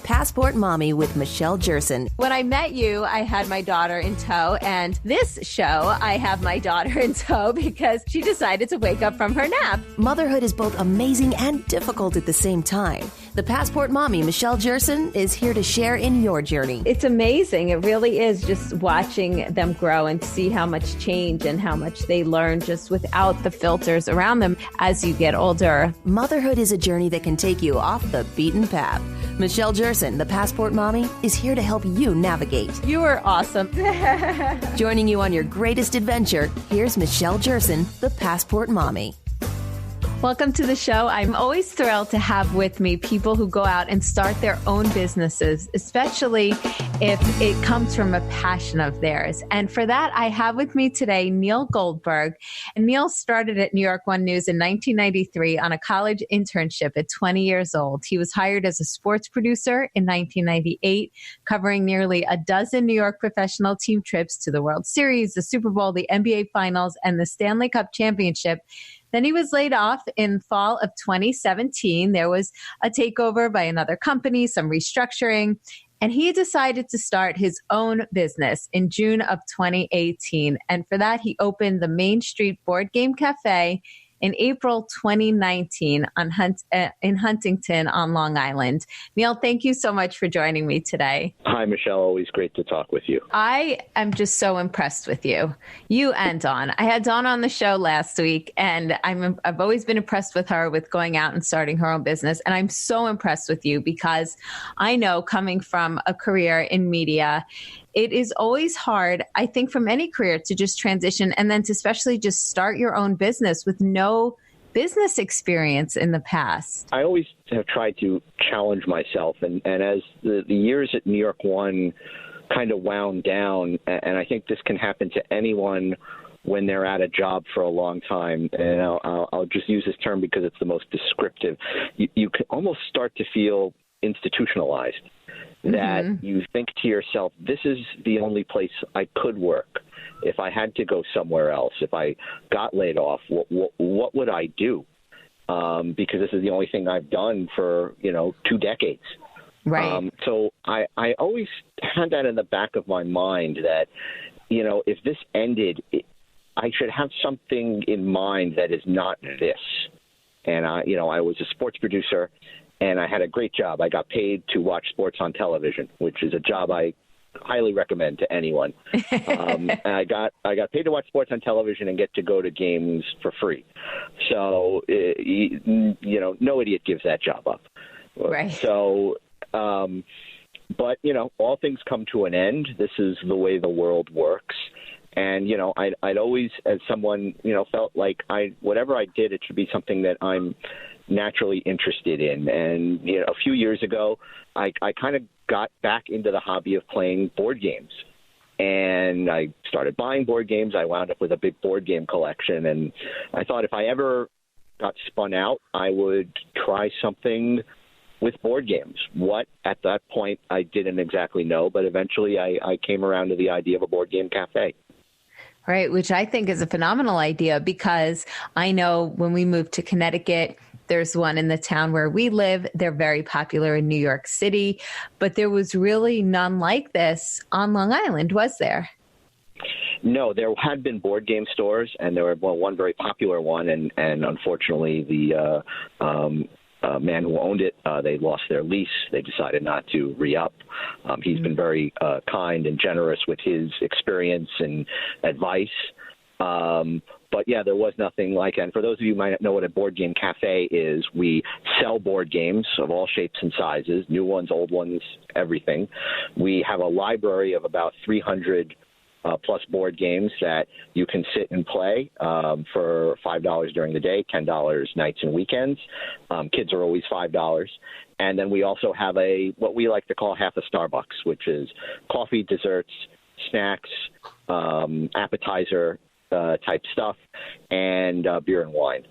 Passport Mommy with Michelle Jerson. When I met you, I had my daughter in tow, and this show, I have my daughter in tow because she decided to wake up from her nap. Motherhood is both amazing and difficult at the same time. The Passport Mommy, Michelle Jerson, is here to share in your journey. It's amazing. It really is, just watching them grow and see how much change and how much they learn just without the filters around them as you get older. Motherhood is a journey that can take you off the beaten path. Michelle Jerson, the Passport Mommy, is here to help you navigate. You are awesome. Joining you on your greatest adventure, here's Michelle Jerson, the Passport Mommy. Welcome to the show. I'm always thrilled to have with me people who go out and start their own businesses, especially if it comes from a passion of theirs. And for that, I have with me today Neil Goldberg. And Neil started at New York One News in 1993 on a college internship at 20 years old. He was hired as a sports producer in 1998, covering nearly a dozen New York professional team trips to the World Series, the Super Bowl, the NBA Finals, and the Stanley Cup Championship. Then he was laid off in fall of 2017. There was a takeover by another company, some restructuring, and he decided to start his own business in June of 2018. And for that, he opened the Main Street Board Game Cafe in April 2019 in Huntington on Long Island. Neil, thank you so much for joining me today. Hi, Michelle. Always great to talk with you. I am just so impressed with you and Dawn. I had Dawn on the show last week, and I've always been impressed with her with going out and starting her own business. And I'm so impressed with you because I know, coming from a career in media, it is always hard, I think, from any career to just transition and then to especially just start your own business with no business experience in the past. I always have tried to challenge myself. And as the years at New York One kind of wound down, and I think this can happen to anyone when they're at a job for a long time, and I'll just use this term because it's the most descriptive, you can almost start to feel institutionalized. That you think to yourself, this is the only place I could work. If I had to go somewhere else, if I got laid off, what would I do? Because this is the only thing I've done for, 2 decades. Right. So I always had that in the back of my mind that, if this ended, I should have something in mind that is not this. And I was a sports producer. And I had a great job. I got paid to watch sports on television, which is a job I highly recommend to anyone. And I got paid to watch sports on television and get to go to games for free. So, no idiot gives that job up. Right. So, but, all things come to an end. This is the way the world works. And, I'd always, as someone, felt like whatever I did, it should be something that I'm naturally interested in. And, a few years ago, I kind of got back into the hobby of playing board games. And I started buying board games. I wound up with a big board game collection. And I thought if I ever got spun out, I would try something with board games. What, at that point, I didn't exactly know. But eventually I came around to the idea of a board game cafe. Right, which I think is a phenomenal idea because I know when we moved to Connecticut, there's one in the town where we live. They're very popular in New York City, but there was really none like this on Long Island, was there? No, there had been board game stores, and there were one very popular one, and unfortunately the man who owned it, they lost their lease. They decided not to re-up. He's been very kind and generous with his experience and advice. But yeah, there was nothing like it. And for those of you who might not know what a board game cafe is, we sell board games of all shapes and sizes, new ones, old ones, everything. We have a library of about 300 plus board games that you can sit and play for $5 during the day, $10 nights and weekends. Kids are always $5. And then we also have what we like to call half a Starbucks, which is coffee, desserts, snacks, appetizer type stuff, and beer and wine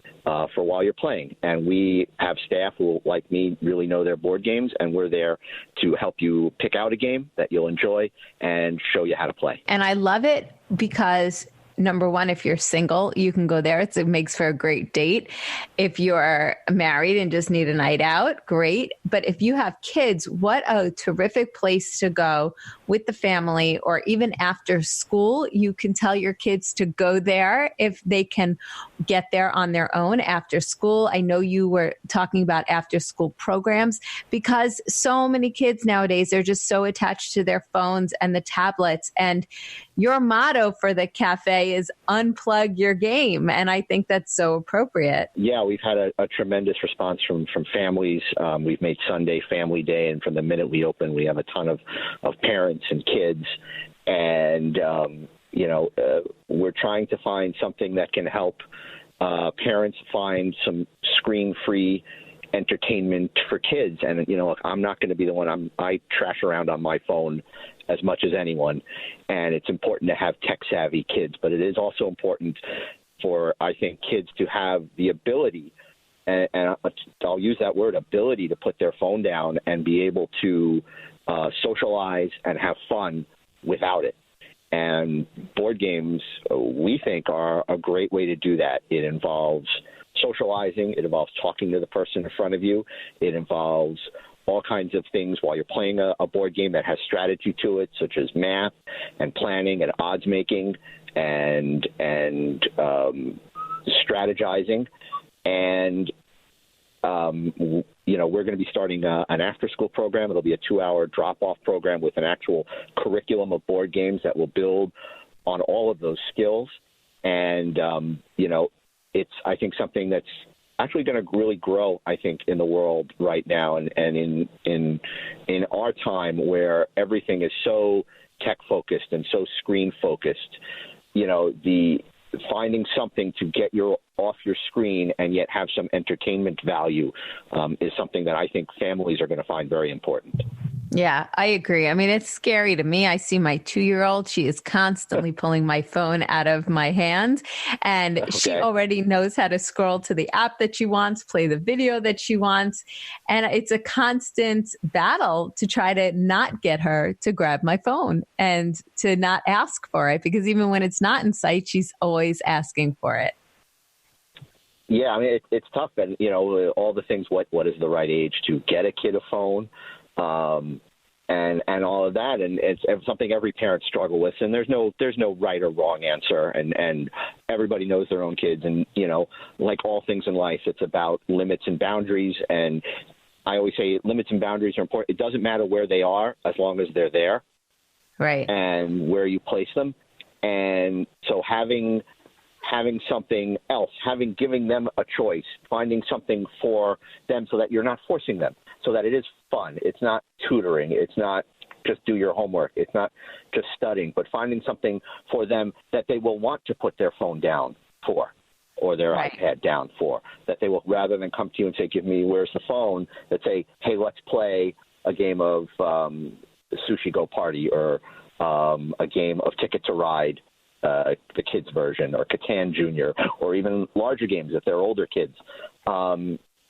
for while you're playing. And we have staff who, like me, really know their board games, and we're there to help you pick out a game that you'll enjoy and show you how to play. And I love it because number one, if you're single, you can go there. It makes for a great date. If you're married and just need a night out, great. But if you have kids, what a terrific place to go with the family, or even after school. You can tell your kids to go there if they can get there on their own after school. I know you were talking about after school programs, because so many kids nowadays are just so attached to their phones and the tablets. And your motto for the cafe is unplug your game. And I think that's so appropriate. Yeah, we've had a tremendous response from families. We've made Sunday Family Day, and from the minute we open, we have a ton of parents and kids. And, we're trying to find something that can help parents find some screen-free entertainment for kids. And, I'm not going to be the one. I trash around on my phone as much as anyone, and it's important to have tech-savvy kids, but it is also important for, I think, kids to have the ability, and I'll use that word, ability, to put their phone down and be able to socialize and have fun without it. And board games, we think, are a great way to do that. It involves socializing. It involves talking to the person in front of you. It involves all kinds of things while you're playing a board game that has strategy to it, such as math and planning and odds making and strategizing. And we're going to be starting an after-school program. It'll be a 2-hour drop-off program with an actual curriculum of board games that will build on all of those skills. And it's, I think, something that's actually going to really grow, I think, in the world right now, and in our time where everything is so tech-focused and so screen-focused. The finding something to get off your screen and yet have some entertainment value is something that I think families are going to find very important. Yeah, I agree. I mean, it's scary to me. I see my 2-year-old. She is constantly pulling my phone out of my hand, and she already knows how to scroll to the app that she wants, play the video that she wants. And it's a constant battle to try to not get her to grab my phone and to not ask for it, because even when it's not in sight, she's always asking for it. Yeah, I mean, it's tough. And, all the things, what is the right age to get a kid a phone? And all of that, and it's something every parent struggle with. And there's no right or wrong answer, and everybody knows their own kids. And like all things in life, it's about limits and boundaries. And I always say limits and boundaries are important. It doesn't matter where they are as long as they're there, right? And where you place them. And so having something else, giving them a choice, finding something for them so that you're not forcing them, so that it is fun. It's not tutoring. It's not just do your homework. It's not just studying, but finding something for them that they will want to put their phone down for, or their iPad down for, that they will, rather than come to you and say, where's the phone, that say, hey, let's play a game of Sushi Go Party, or a game of Ticket to Ride, the kids version, or Catan Junior, or even larger games if they're older kids,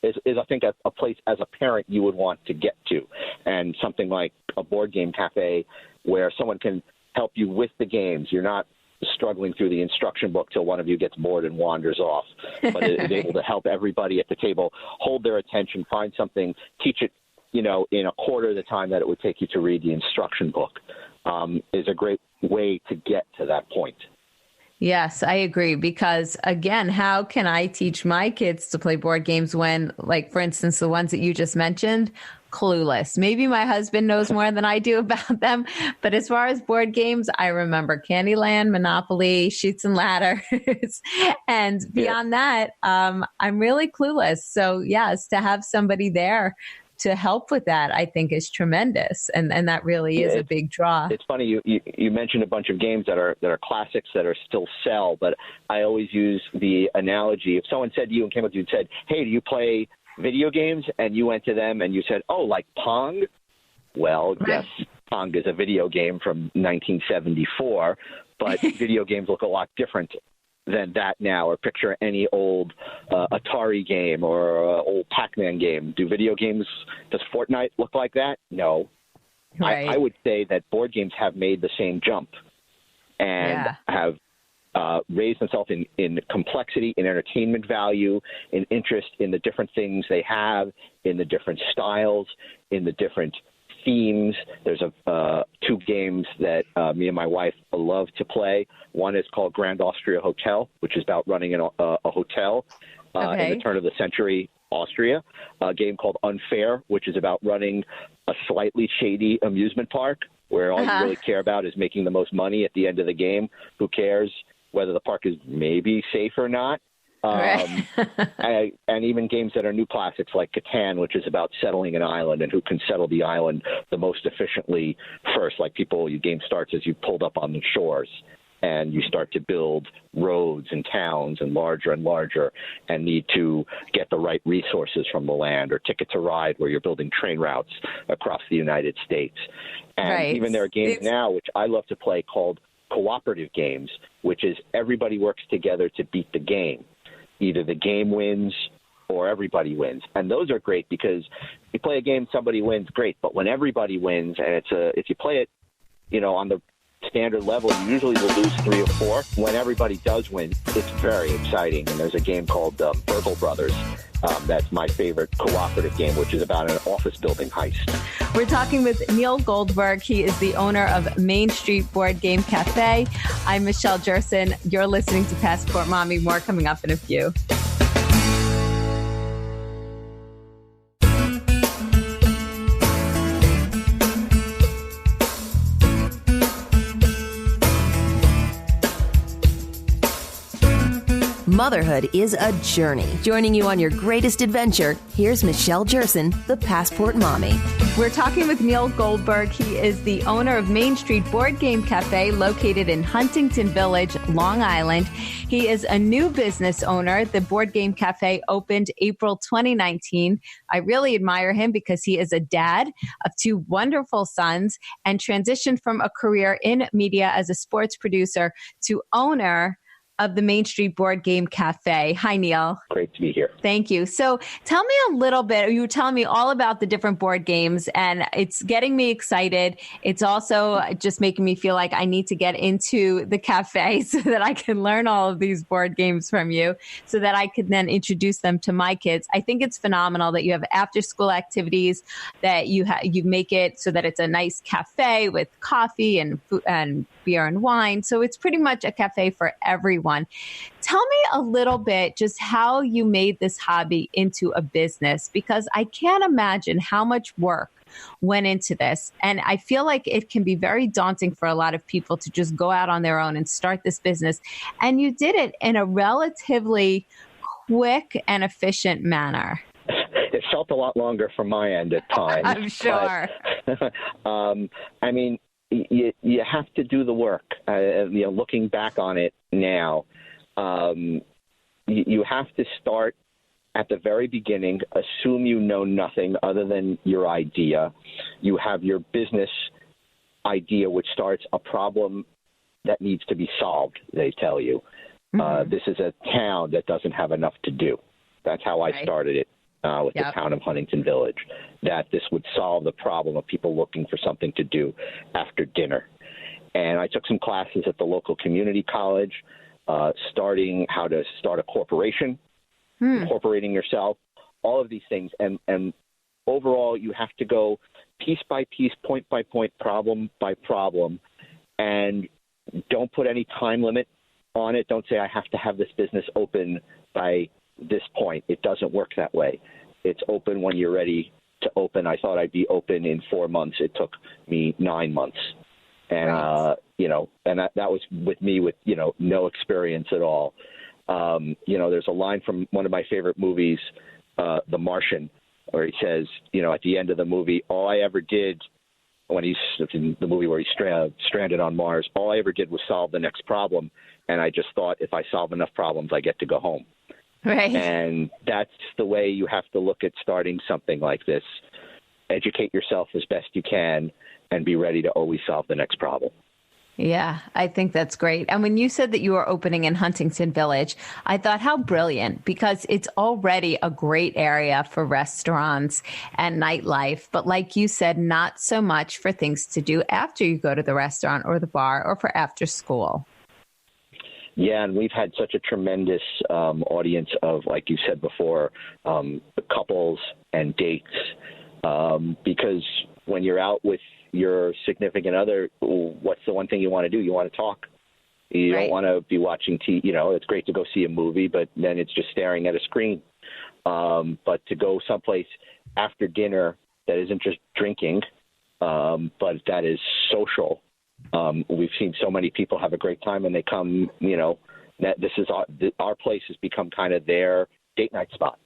is I think a place as a parent you would want to get to. And something like a board game cafe where someone can help you with the games. You're not struggling through the instruction book till one of you gets bored and wanders off, but is able to help everybody at the table hold their attention, find something, teach it, in a quarter of the time that it would take you to read the instruction book, is a great way to get to that point. Yes, I agree. Because again, how can I teach my kids to play board games when, like, for instance, the ones that you just mentioned, clueless? Maybe my husband knows more than I do about them. But as far as board games, I remember Candyland, Monopoly, Chutes and Ladders. And beyond that, I'm really clueless. So yes, to have somebody there to help with that, I think, is tremendous. And that really is a big draw. It's funny, you mentioned a bunch of games that are classics that are still sell, but I always use the analogy. If someone said to you and came up to you and said, hey, do you play video games? And you went to them and you said, oh, like Pong? Well, yes, Pong is a video game from 1974, but video games look a lot different than that now. Or picture any old Atari game or old Pac-Man game. Does Fortnite look like that? No. Right. I would say that board games have made the same jump and have raise themselves in complexity, in entertainment value, in interest in the different things they have, in the different styles, in the different themes. There's two games that me and my wife love to play. One is called Grand Austria Hotel, which is about running a hotel in the turn of the century Austria. A game called Unfair, which is about running a slightly shady amusement park where all you really care about is making the most money at the end of the game. Who cares whether the park is maybe safe or not? And even games that are new classics like Catan, which is about settling an island and who can settle the island the most efficiently first. Like your game starts as you pulled up on the shores and you start to build roads and towns and larger and need to get the right resources from the land, or Ticket to Ride where you're building train routes across the United States. And even there are games now, which I love to play, called cooperative games, which is everybody works together to beat the game. Either the game wins or everybody wins. And those are great because you play a game, somebody wins, great. But when everybody wins, and if you play it, on the standard level, you usually will lose 3 or 4. When everybody does win, it's very exciting. And there's a game called Burgle Brothers. That's my favorite cooperative game, which is about an office building heist. We're talking with Neil Goldberg. He is the owner of Main Street Board Game Cafe. I'm Michelle Jerson. You're listening to Passport Mommy. More coming up in a few. Motherhood is a journey. Joining you on your greatest adventure, here's Michelle Jerson, the Passport Mommy. We're talking with Neil Goldberg. He is the owner of Main Street Board Game Cafe, located in Huntington Village, Long Island. He is a new business owner. The Board Game Cafe opened April 2019. I really admire him because he is a dad of 2 wonderful sons and transitioned from a career in media as a sports producer to owner of the Main Street Board Game Cafe. Hi, Neil. Great to be here. Thank you. So tell me a little bit, you were telling me all about the different board games, and it's getting me excited. It's also just making me feel like I need to get into the cafe so that I can learn all of these board games from you so that I could then introduce them to my kids. I think it's phenomenal that you have after school activities, that you make it so that it's a nice cafe with coffee and food and beer and wine. So it's pretty much a cafe for everyone. Tell me a little bit just how you made this hobby into a business, because I can't imagine how much work went into this. And I feel like it can be very daunting for a lot of people to just go out on their own and start this business. And you did it in a relatively quick and efficient manner. It felt a lot longer from my end at times. I'm sure. But, I mean, you have to do the work. Looking back on it now, you have to start at the very beginning, assume you know nothing other than your idea. You have your business idea, which starts a problem that needs to be solved, they tell you. This is a town that doesn't have enough to do. That's how I started it. With the town of Huntington Village, that this would solve the problem of people looking for something to do after dinner. And I took some classes at the local community college, starting how to start a corporation, incorporating yourself, all of these things. And overall, you have to go piece by piece, point by point, problem by problem, and don't put any time limit on it. Don't say, I have to have this business open by this point. It doesn't work that way. It's open when you're ready to open. I thought I'd be open in 4 months. It took me 9 months. And, and that was with me with, no experience at all. There's a line from one of my favorite movies, The Martian, where he says, at the end of the movie, all I ever did when he's in the movie where he's stranded on Mars, all I ever did was solve the next problem. And I just thought, if I solve enough problems, I get to go home. Right. And that's the way you have to look at starting something like this. Educate yourself as best you can and be ready to always solve the next problem. Yeah, I think that's great. And when you said that you were opening in Huntington Village, I thought how brilliant, because it's already a great area for restaurants and nightlife. But like you said, not so much for things to do after you go to the restaurant or the bar or for after school. Yeah, and we've had such a tremendous audience of, like you said before, couples and dates, because when you're out with your significant other, what's the one thing you want to do? You want to talk. You don't want to be watching TV. It's great to go see a movie, but then it's just staring at a screen. But to go someplace after dinner that isn't just drinking, but that is social. We've seen so many people have a great time, and they come, that this is our place has become kind of their date night spot.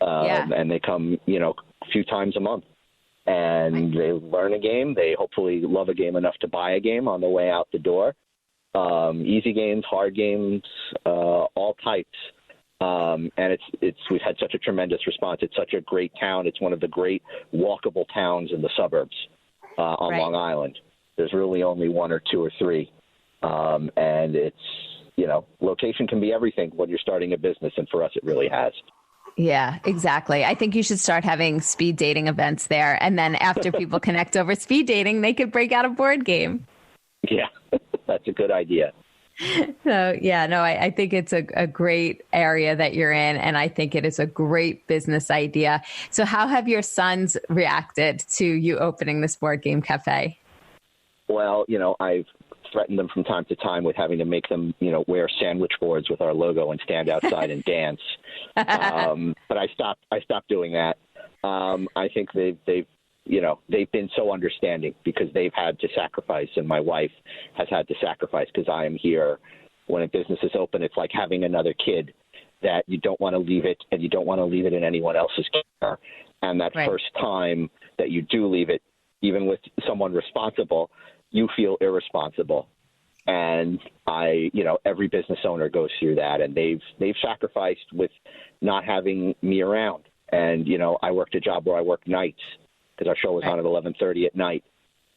And they come, a few times a month, and they learn a game. They hopefully love a game enough to buy a game on the way out the door. Easy games, hard games, all types. And we've had such a tremendous response. It's such a great town. It's one of the great walkable towns in the suburbs on Long Island. There's really only one or two or three. And it's, location can be everything when you're starting a business. And for us, it really has. Yeah, exactly. I think you should start having speed dating events there. And then after people connect over speed dating, they could break out a board game. Yeah, that's a good idea. So, I think it's a great area that you're in. And I think it is a great business idea. So how have your sons reacted to you opening this board game cafe? Well, I've threatened them from time to time with having to make them, wear sandwich boards with our logo and stand outside and dance. But I stopped doing that. I think they've been so understanding because they've had to sacrifice, and my wife has had to sacrifice because I am here. When a business is open, it's like having another kid that you don't want to leave it, and you don't want to leave it in anyone else's care. And that first time that you do leave it, even with someone responsible, you feel irresponsible. And every business owner goes through that, and they've sacrificed with not having me around. And, I worked a job where I worked nights because our show was on at 11:30 at night,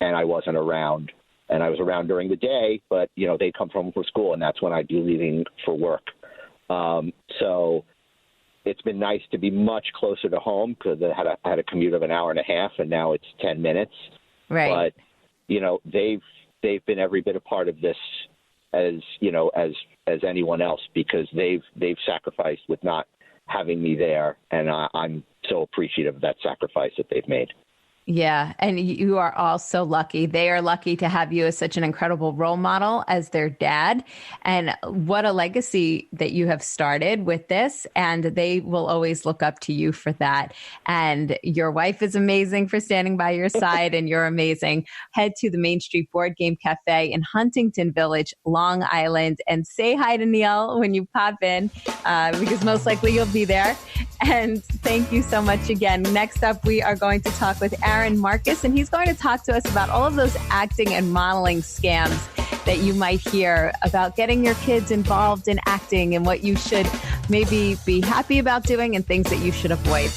and I wasn't around. And I was around during the day, but, they'd come home from school, and that's when I'd be leaving for work. So it's been nice to be much closer to home because I had a commute of an hour and a half, and now it's 10 minutes. Right. But, they've been every bit a part of this as anyone else because they've sacrificed with not having me there. And I'm so appreciative of that sacrifice that they've made. Yeah. And you are all so lucky. They are lucky to have you as such an incredible role model as their dad. And what a legacy that you have started with this. And they will always look up to you for that. And your wife is amazing for standing by your side, and you're amazing. Head to the Main Street Board Game Cafe in Huntington Village, Long Island, and say hi to Neil when you pop in, because most likely you'll be there. And thank you so much again. Next up, we are going to talk with Aaron Marcus, and he's going to talk to us about all of those acting and modeling scams that you might hear about getting your kids involved in acting and what you should maybe be happy about doing and things that you should avoid.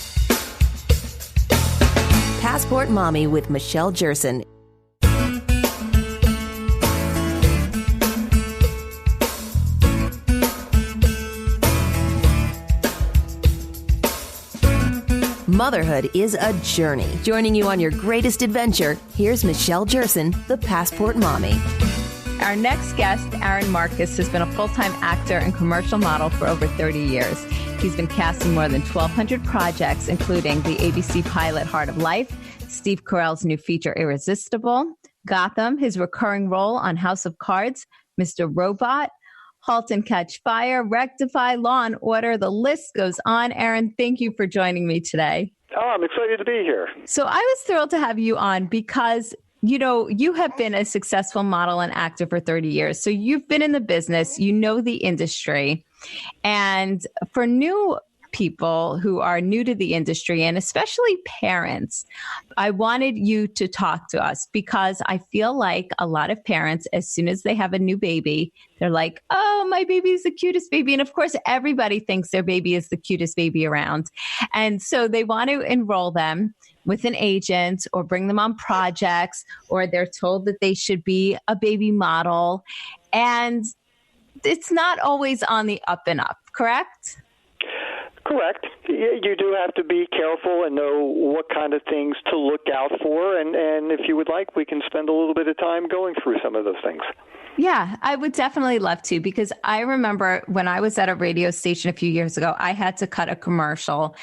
Passport Mommy with Michelle Jerson. Motherhood is a journey. Joining you on your greatest adventure, here's Michelle Jerson, the Passport Mommy. Our next guest, Aaron Marcus, has been a full-time actor and commercial model for over 30 years. He's been cast in more than 1,200 projects, including the ABC pilot Heart of Life, Steve Carell's new feature Irresistible, Gotham, his recurring role on House of Cards, Mr. Robot, Halt and Catch Fire, Rectify, Law and Order. The list goes on. Aaron, thank you for joining me today. Oh, I'm excited to be here. So I was thrilled to have you on because, you have been a successful model and actor for 30 years. So you've been in the business, you know the industry. And for new people who are new to the industry, and especially parents, I wanted you to talk to us because I feel like a lot of parents, as soon as they have a new baby, they're like, oh, my baby is the cutest baby. And of course, everybody thinks their baby is the cutest baby around. And so they want to enroll them with an agent or bring them on projects, or they're told that they should be a baby model. And it's not always on the up and up, correct? Correct. You do have to be careful and know what kind of things to look out for, and if you would like, we can spend a little bit of time going through some of those things. Yeah, I would definitely love to, because I remember when I was at a radio station a few years ago, I had to cut a commercial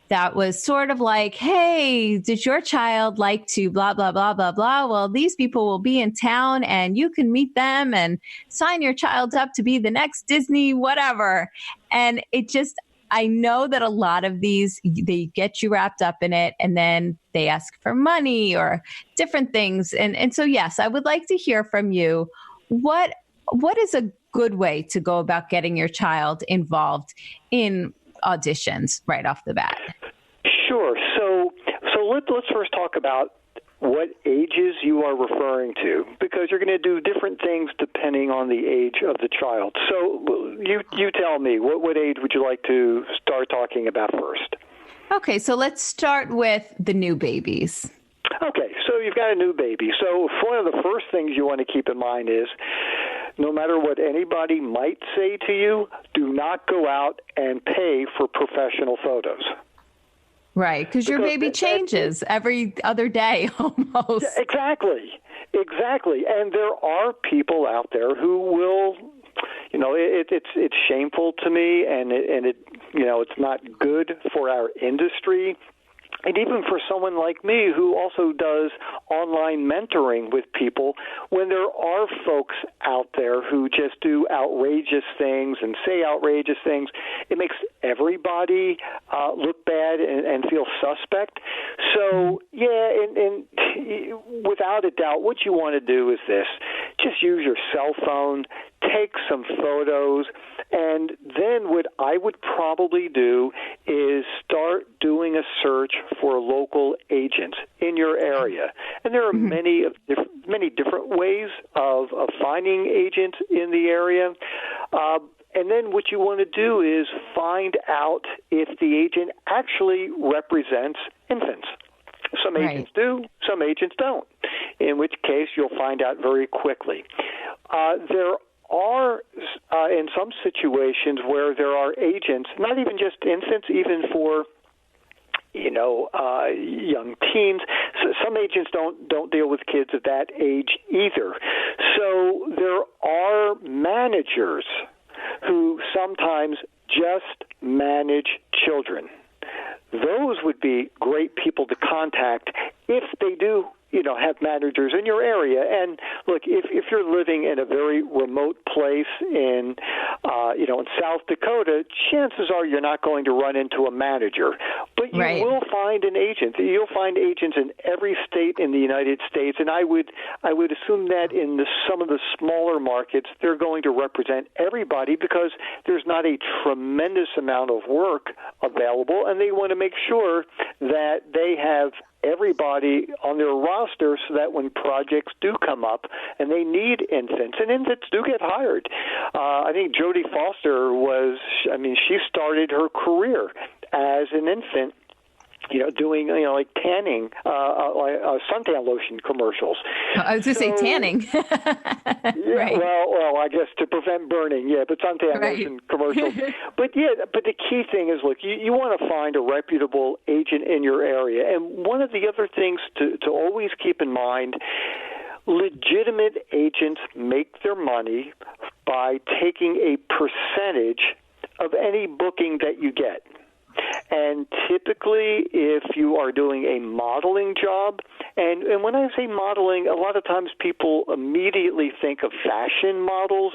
that was sort of like, hey, did your child like to blah, blah, blah, blah, blah? Well, these people will be in town and you can meet them and sign your child up to be the next Disney, whatever. And it just, I know that a lot of these, they get you wrapped up in it and then they ask for money or different things. And so, yes, I would like to hear from you. What is a good way to go about getting your child involved in auditions right off the bat? Sure. So let's first talk about what ages you are referring to, because you're going to do different things depending on the age of the child. So you tell me, what age would you like to start talking about first? Okay, so let's start with the new babies. Okay, so you've got a new baby. So one of the first things you want to keep in mind is, no matter what anybody might say to you, do not go out and pay for professional photos. Right, because your baby changes every other day almost. Exactly. And there are people out there who will, it's shameful to me, and it's not good for our industry. And even for someone like me who also does online mentoring with people, when there are folks out there who just do outrageous things and say outrageous things, it makes everybody look bad and feel suspect. So, and without a doubt, what you want to do is this. Just use your cell phone, take some photos, and then what I would probably do is start doing a search for local agents in your area. And there are many different ways of finding agents in the area. And then what you want to do is find out if the agent actually represents infants. Some agents do, some agents don't, in which case you'll find out very quickly. There are, in some situations, where there are agents, not even just infants, even for young teens. So some agents don't deal with kids at that age either. So there are managers who sometimes just manage children. Those would be great people to contact if they do, have managers in your area. And look, if you're living in a very remote place in South Dakota, chances are you're not going to run into a manager. But you will find an agent. You'll find agents in every state in the United States, and I would assume that in some of the smaller markets, they're going to represent everybody because there's not a tremendous amount of work available, and they want to make sure that they have everybody on their roster so that when projects do come up and they need infants, and infants do get hired. I think Jodie Foster she started her career as an infant, doing, like tanning, suntan lotion commercials. I was going to say tanning. Right. Well, I guess to prevent burning, but suntan lotion commercials. But the key thing is, look, you want to find a reputable agent in your area. And one of the other things to always keep in mind, legitimate agents make their money by taking a percentage of any booking that you get. And typically, if you are doing a modeling job, and when I say modeling, a lot of times people immediately think of fashion models,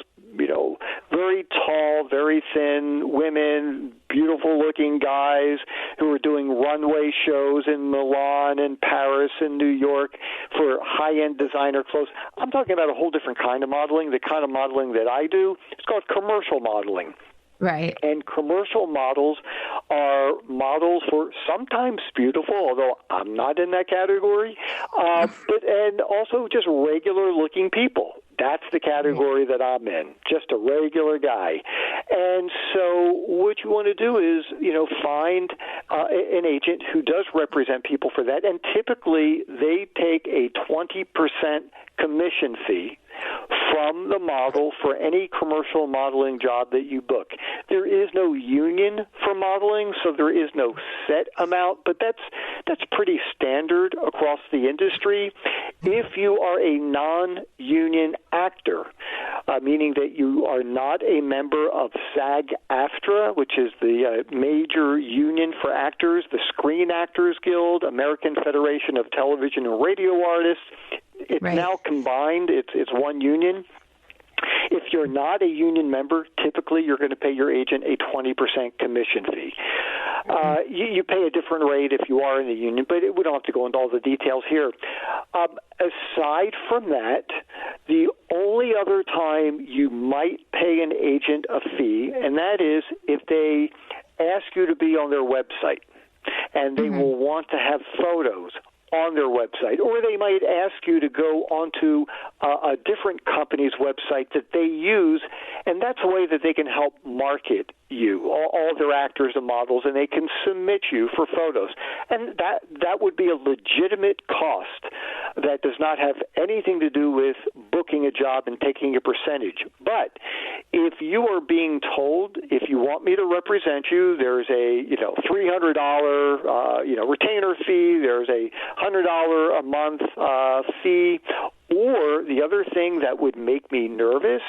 very tall, very thin women, beautiful-looking guys who are doing runway shows in Milan and Paris and New York for high-end designer clothes. I'm talking about a whole different kind of modeling. The kind of modeling that I do, it's called commercial modeling. Right. And commercial models are models for sometimes beautiful, although I'm not in that category, and also just regular-looking people. That's the category that I'm in, just a regular guy. And so what you want to do is, find an agent who does represent people for that, and typically they take a 20% commission fee. from the model for any commercial modeling job that you book. There is no union for modeling, so there is no set amount, but that's pretty standard across the industry. If you are a non-union actor, meaning that you are not a member of SAG-AFTRA, which is the major union for actors, the Screen Actors Guild, American Federation of Television and Radio Artists. It's now combined. It's one union. If you're not a union member, typically you're going to pay your agent a 20% commission fee. You pay a different rate if you are in the union, but we don't have to go into all the details here. Aside from that, the only other time you might pay an agent a fee, and that is if they ask you to be on their website, and they will want to have photos on their website, or they might ask you to go onto a different company's website that they use, and that's a way that they can help market you, all their actors and models, and they can submit you for photos. And that would be a legitimate cost that does not have anything to do with booking a job and taking a percentage. But if you are being told, if you want me to represent you, there's a $300 retainer fee, there's a $100 a month fee. Or the other thing that would make me nervous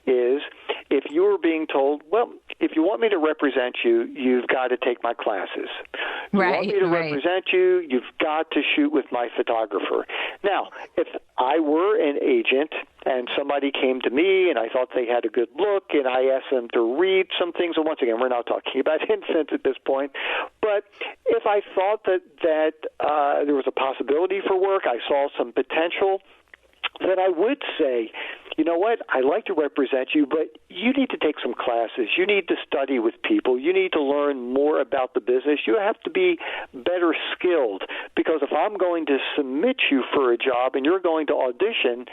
is if you were being told, well, if you want me to represent you, you've got to take my classes. You want me to represent you, you've got to shoot with my photographer. Now, if I were an agent and somebody came to me and I thought they had a good look and I asked them to read some things, and once again, we're not talking about infants at this point, but if I thought that there was a possibility for work, I saw some potential, then I would say, you know what, I like to represent you, but you need to take some classes. You need to study with people. You need to learn more about the business. You have to be better skilled, because if I'm going to submit you for a job and you're going to audition,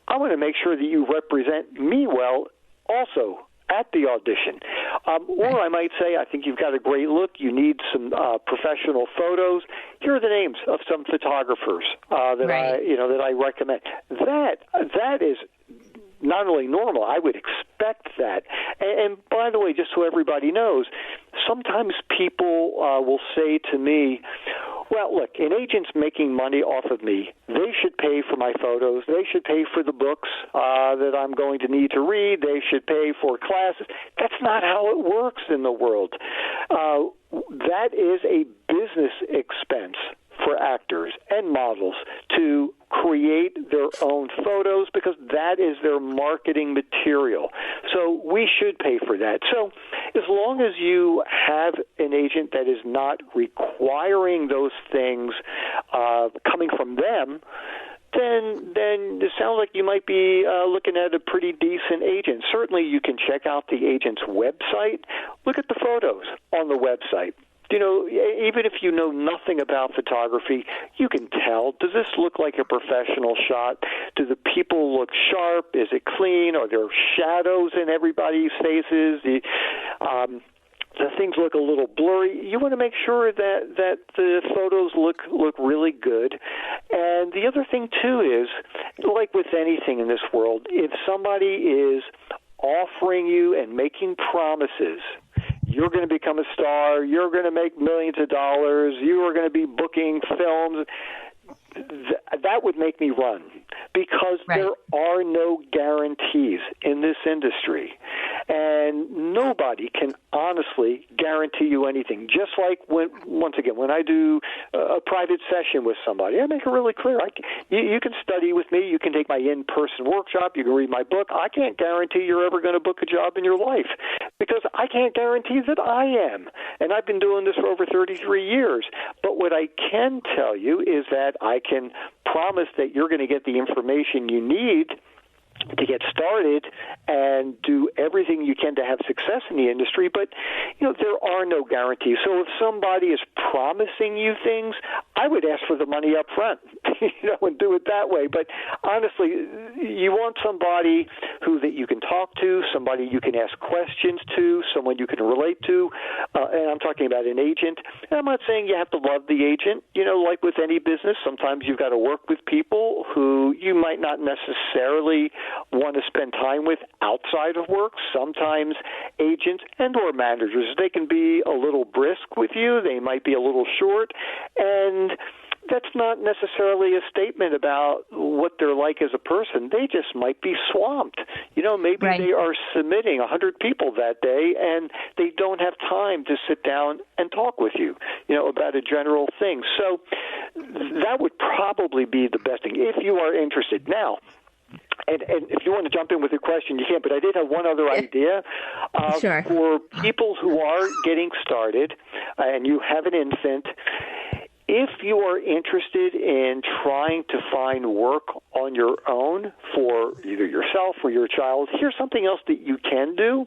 I want to make sure that you represent me well also at the audition. Or I might say, I think you've got a great look. You need some professional photos. Here are the names of some photographers that I recommend. That is not only normal, I would expect that. And by the way, just so everybody knows, sometimes people will say to me, well, look, an agent's making money off of me. They should pay for my photos. They should pay for the books that I'm going to need to read. They should pay for classes. That's not how it works in the world. That is a business expense for actors and models to create their own photos, because that is their marketing material. So we should pay for that. So as long as you have an agent that is not requiring those things coming from them, then it sounds like you might be looking at a pretty decent agent. Certainly you can check out the agent's website. Look at the photos on the website. You know, even if you know nothing about photography, you can tell, does this look like a professional shot? Do the people look sharp? Is it clean? Are there shadows in everybody's faces? The things look a little blurry. You want to make sure that the photos look really good. And the other thing, too, is, like with anything in this world, if somebody is offering you and making promises, you're going to become a star, you're going to make millions of dollars, you are going to be booking films, that would make me run, because there are no guarantees in this industry. And nobody can honestly guarantee you anything. Just like when I do a private session with somebody, I make it really clear. You can study with me. You can take my in-person workshop. You can read my book. I can't guarantee you're ever going to book a job in your life, because I can't guarantee that I am. And I've been doing this for over 33 years. But what I can tell you is that I can promise that you're going to get the information you need to get started and do everything you can to have success in the industry. But, you know, there are no guarantees. So if somebody is promising you things, I would ask for the money up front. and do it that way. But honestly, you want somebody that you can talk to, somebody you can ask questions to, someone you can relate to. And I'm talking about an agent. And I'm not saying you have to love the agent. Like with any business, sometimes you've got to work with people who you might not necessarily want to spend time with outside of work. Sometimes agents and or managers, they can be a little brisk with you. They might be a little short. And that's not necessarily a statement about what they're like as a person. They just might be swamped. Maybe right. They are submitting 100 people that day, and they don't have time to sit down and talk with you, about a general thing. So that would probably be the best thing if you are interested. Now, and if you want to jump in with a question, you can, but I did have one other idea. Sure. For people who are getting started and you have an infant, if you are interested in trying to find work on your own for either yourself or your child, here's something else that you can do.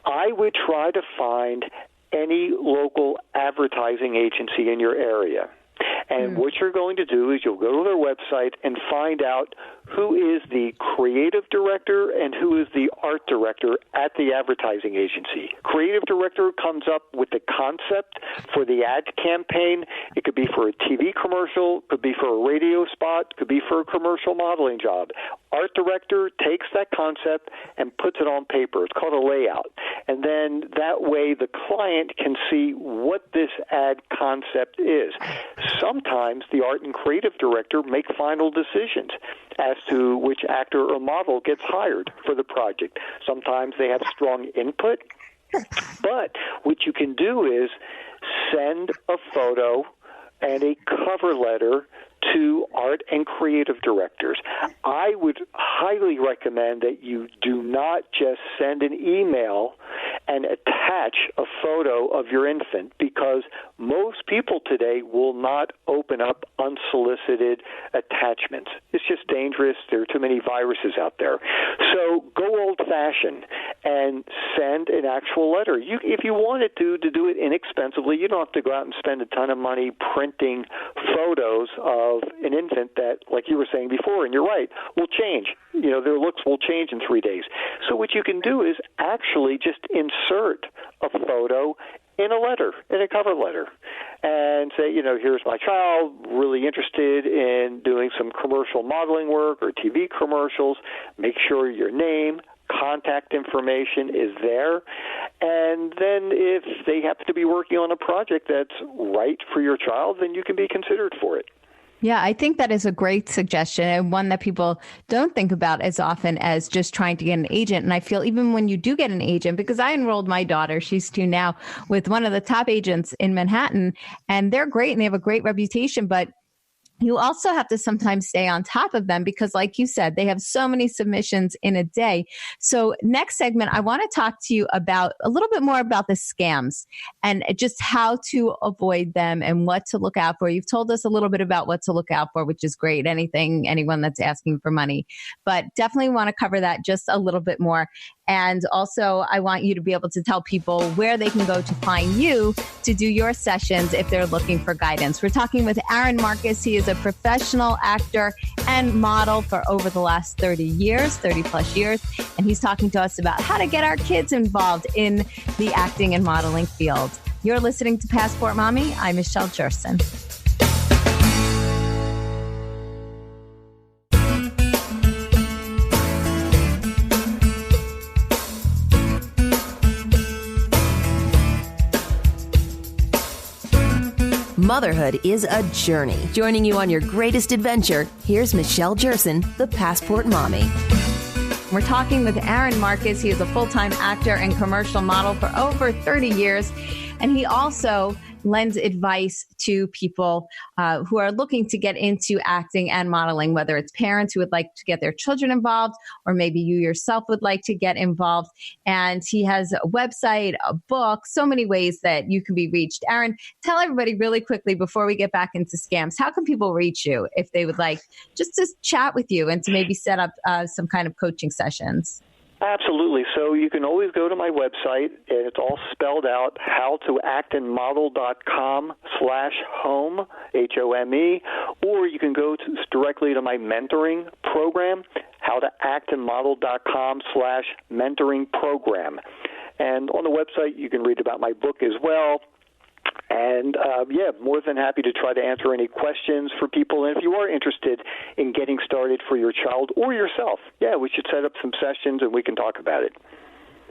I would try to find any local advertising agency in your area. And what you're going to do is you'll go to their website and find out who is the creative director and who is the art director at the advertising agency. Creative director comes up with the concept for the ad campaign. It could be for a TV commercial, could be for a radio spot, could be for a commercial modeling job. Art director takes that concept and puts it on paper. It's called a layout. And then that way the client can see what this ad concept is. Sometimes the art and creative director make final decisions as to which actor or model gets hired for the project. Sometimes they have strong input, but what you can do is send a photo and a cover letter to art and creative directors. I would highly recommend that you do not just send an email and attach a photo of your infant, because most people today will not open up unsolicited attachments. It's just dangerous. There are too many viruses out there. So go old-fashioned and send an actual letter. If you wanted to do it inexpensively, you don't have to go out and spend a ton of money printing photos of an infant that, like you were saying before, and you're right, will change. Their looks will change in 3 days. So what you can do is actually just insert a photo in a letter, in a cover letter, and say, here's my child, really interested in doing some commercial modeling work or TV commercials. Make sure your name, contact information is there. And then if they happen to be working on a project that's right for your child, then you can be considered for it. Yeah, I think that is a great suggestion, and one that people don't think about as often as just trying to get an agent. And I feel even when you do get an agent, because I enrolled my daughter, she's 2 now, with one of the top agents in Manhattan, and they're great and they have a great reputation, but you also have to sometimes stay on top of them because, like you said, they have so many submissions in a day. So next segment, I want to talk to you about a little bit more about the scams and just how to avoid them and what to look out for. You've told us a little bit about what to look out for, which is great. Anyone that's asking for money, but definitely want to cover that just a little bit more. And also, I want you to be able to tell people where they can go to find you to do your sessions if they're looking for guidance. We're talking with Aaron Marcus. He is a professional actor and model for over the last 30 plus years. And he's talking to us about how to get our kids involved in the acting and modeling field. You're listening to Passport Mommy. I'm Michelle Jerson. Motherhood is a journey. Joining you on your greatest adventure, here's Michelle Jerson, the Passport Mommy. We're talking with Aaron Marcus. He is a full-time actor and commercial model for over 30 years. And he also lends advice to people who are looking to get into acting and modeling, whether it's parents who would like to get their children involved, or maybe you yourself would like to get involved. And he has a website, a book, so many ways that you can be reached. Aaron, tell everybody really quickly before we get back into scams, how can people reach you if they would like just to chat with you and to maybe set up some kind of coaching sessions? Absolutely. So you can always go to my website, and it's all spelled out, howtoactandmodel.com/home, HOME, or you can go directly to my mentoring program, howtoactandmodel.com/mentoring program. And on the website, you can read about my book as well. And, more than happy to try to answer any questions for people. And if you are interested in getting started for your child or yourself, we should set up some sessions and we can talk about it.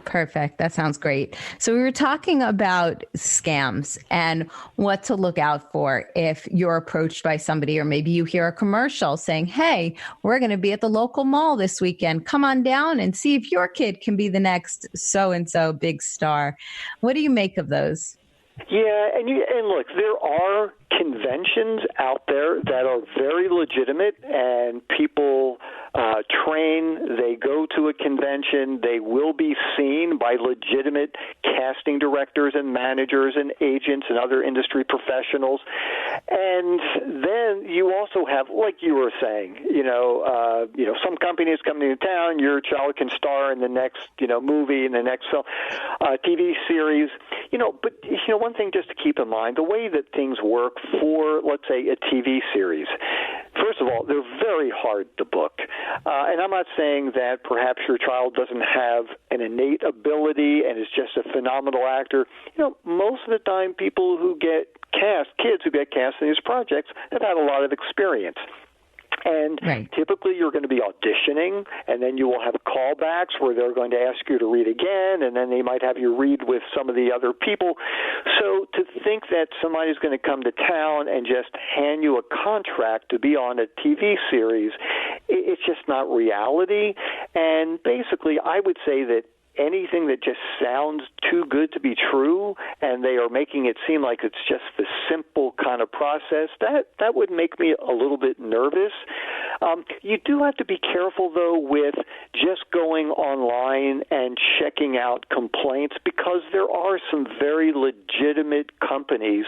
Perfect. That sounds great. So we were talking about scams and what to look out for if you're approached by somebody, or maybe you hear a commercial saying, hey, we're going to be at the local mall this weekend. Come on down and see if your kid can be the next so-and-so big star. What do you make of those? Yeah, and look, there are conventions out there that are very legitimate, and people train, they go to a convention, they will be seen by legitimate casting directors and managers and agents and other industry professionals. And then you also have, like you were saying, some companies coming to town, your child can star in the next, movie, in the next TV series. But one thing just to keep in mind, the way that things work for, let's say, a TV series, first of all, they're very hard to book. And I'm not saying that perhaps your child doesn't have an innate ability and is just a phenomenal actor. Most of the time people who get cast, kids who get cast in these projects, have had a lot of experience. And typically you're going to be auditioning, and then you will have callbacks where they're going to ask you to read again, and then they might have you read with some of the other people. So to think that somebody's going to come to town and just hand you a contract to be on a TV series, it's just not reality. And basically I would say that anything that just sounds too good to be true, and they are making it seem like it's just the simple kind of process, that would make me a little bit nervous. You do have to be careful, though, with just going online and checking out complaints, because there are some very legitimate companies,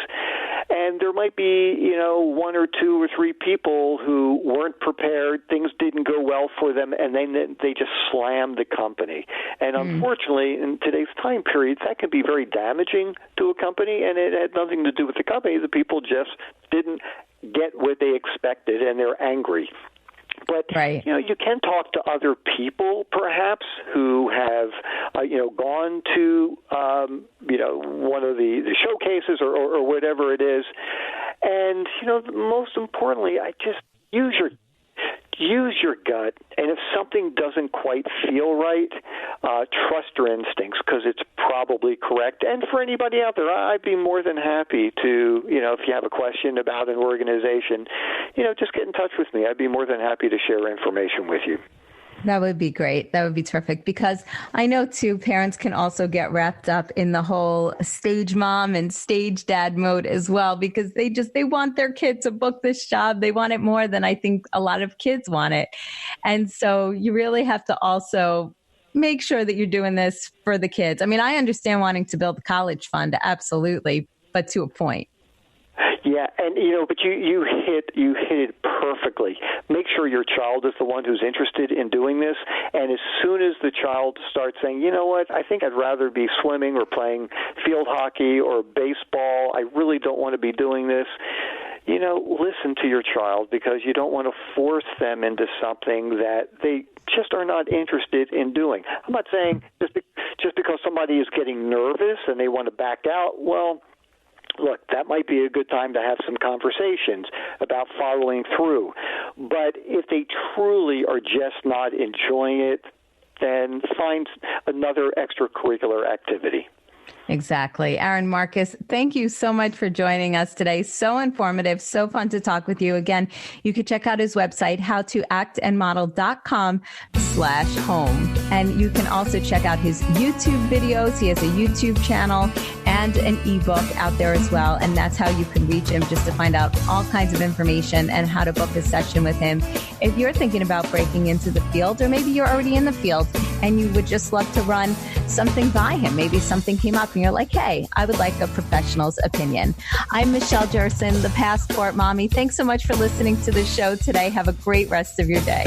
and there might be, one or two or three people who weren't prepared, things didn't go well for them, and then they just slammed the company. And unfortunately, in today's time period, that can be very damaging to a company, and it had nothing to do with the company. The people just didn't get what they expected, and they're angry. But, you can talk to other people, perhaps, who have, gone to, one of the showcases or whatever it is. And, most importantly, I just use your gut, and if something doesn't quite feel right, trust your instincts, because it's probably correct. And for anybody out there, I'd be more than happy to, if you have a question about an organization, just get in touch with me. I'd be more than happy to share information with you. That would be great. That would be terrific, because I know too, parents can also get wrapped up in the whole stage mom and stage dad mode as well, because they want their kid to book this job. They want it more than I think a lot of kids want it. And so you really have to also make sure that you're doing this for the kids. I mean, I understand wanting to build a college fund, absolutely, but to a point. Yeah, and but you hit it perfectly. Make sure your child is the one who's interested in doing this, and as soon as the child starts saying, you know what, I think I'd rather be swimming or playing field hockey or baseball, I really don't want to be doing this, listen to your child, because you don't want to force them into something that they just are not interested in doing. I'm not saying just because somebody is getting nervous and they want to back out, well, look, that might be a good time to have some conversations about following through. But if they truly are just not enjoying it, then find another extracurricular activity. Exactly. Aaron Marcus, thank you so much for joining us today. So informative, so fun to talk with you. Again, you can check out his website, howtoactandmodel.com/home. And you can also check out his YouTube videos. He has a YouTube channel and an ebook out there as well. And that's how you can reach him, just to find out all kinds of information and how to book a session with him. If you're thinking about breaking into the field, or maybe you're already in the field and you would just love to run something by him, maybe something came up and you're like, hey, I would like a professional's opinion. I'm Michelle Jerson, the Passport Mommy. Thanks so much for listening to the show today. Have a great rest of your day.